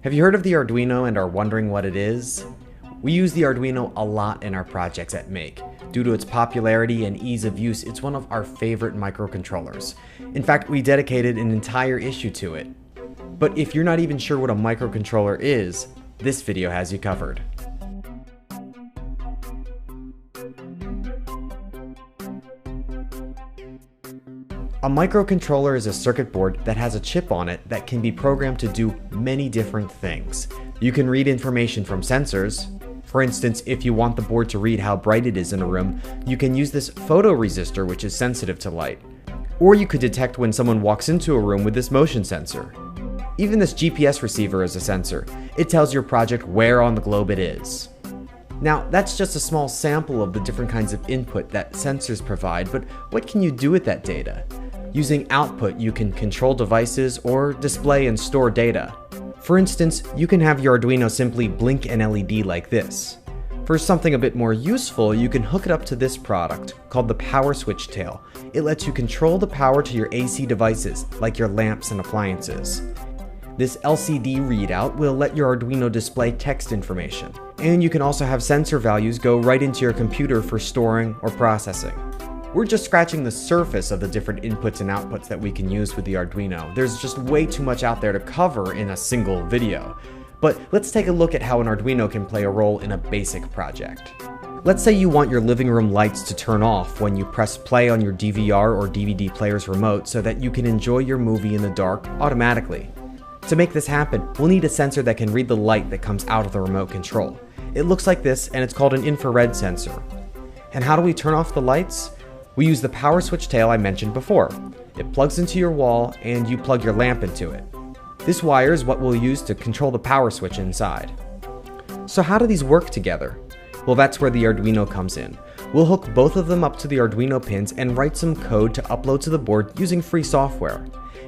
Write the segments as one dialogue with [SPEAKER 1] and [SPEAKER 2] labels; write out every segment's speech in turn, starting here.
[SPEAKER 1] Have you heard of the Arduino and are wondering what it is? We use the Arduino a lot in our projects at Make. Due to its popularity and ease of use, it's one of our favorite microcontrollers. In fact, we dedicated an entire issue to it. But if you're not even sure what a microcontroller is, this video has you covered. A microcontroller is a circuit board that has a chip on it that can be programmed to do many different things. You can read information from sensors. For instance, if you want the board to read how bright it is in a room, you can use this photoresistor, which is sensitive to light. Or you could detect when someone walks into a room with this motion sensor. Even this GPS receiver is a sensor. It tells your project where on the globe it is. Now, that's just a small sample of the different kinds of input that sensors provide, but what can you do with that data? Using output, you can control devices or display and store data. For instance, you can have your Arduino simply blink an LED like this. For something a bit more useful, you can hook it up to this product called the power switch tail. It lets you control the power to your AC devices, like your lamps and appliances. This LCD readout will let your Arduino display text information, and you can also have sensor values go right into your computer for storing or processing. We're just scratching the surface of the different inputs and outputs that we can use with the Arduino. There's just way too much out there to cover in a single video. But let's take a look at how an Arduino can play a role in a basic project. Let's say you want your living room lights to turn off when you press play on your DVR or DVD player's remote so that you can enjoy your movie in the dark automatically. To make this happen, we'll need a sensor that can read the light that comes out of the remote control. It looks like this, and it's called an infrared sensor. And how do we turn off the lights? We use the power switch tail I mentioned before. It plugs into your wall, and you plug your lamp into it. This wire is what we'll use to control the power switch inside. So how do these work together? Well, that's where the Arduino comes in. We'll hook both of them up to the Arduino pins and write some code to upload to the board using free software.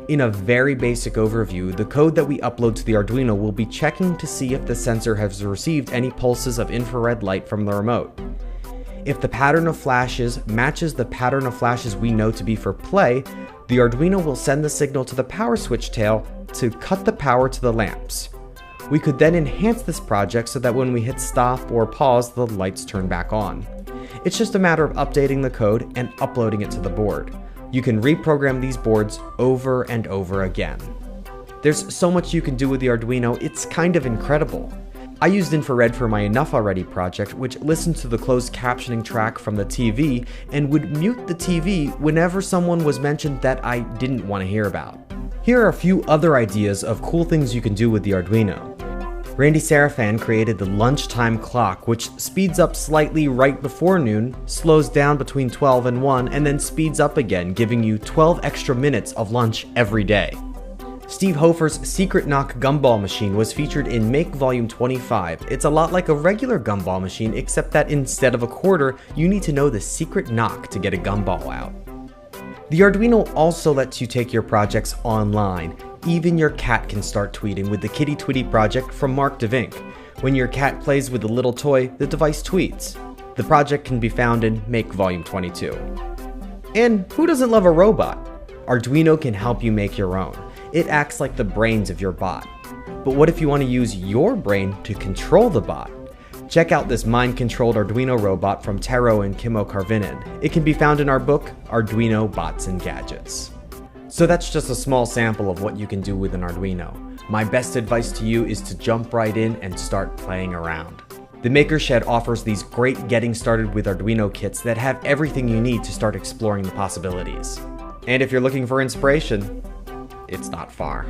[SPEAKER 1] In a very basic overview, the code that we upload to the Arduino will be checking to see if the sensor has received any pulses of infrared light from the remote. If the pattern of flashes matches the pattern of flashes we know to be for play, the Arduino will send the signal to the power switch tail to cut the power to the lamps. We could then enhance this project so that when we hit stop or pause, the lights turn back on. It's just a matter of updating the code and uploading it to the board. You can reprogram these boards over and over again. There's so much you can do with the Arduino, it's kind of incredible. I used infrared for my Enough Already project, which listened to the closed captioning track from the TV and would mute the TV whenever someone was mentioned that I didn't want to hear about. Here are a few other ideas of cool things you can do with the Arduino. Randy Serafan created the lunchtime clock, which speeds up slightly right before noon, slows down between 12 and 1, and then speeds up again, giving you 12 extra minutes of lunch every day. Steve Hofer's Secret Knock gumball machine was featured in Make Volume 25. It's a lot like a regular gumball machine, except that instead of a quarter, you need to know the secret knock to get a gumball out. The Arduino also lets you take your projects online. Even your cat can start tweeting with the Kitty Tweety project from Mark DeVink. When your cat plays with a little toy, the device tweets. The project can be found in Make Volume 22. And who doesn't love a robot? Arduino can help you make your own. It acts like the brains of your bot. But what if you want to use your brain to control the bot? Check out this mind-controlled Arduino robot from Tero and Kimmo Karvinen. It can be found in our book, Arduino Bots and Gadgets. So that's just a small sample of what you can do with an Arduino. My best advice to you is to jump right in and start playing around. The Maker Shed offers these great getting started with Arduino kits that have everything you need to start exploring the possibilities. And if you're looking for inspiration, it's not far.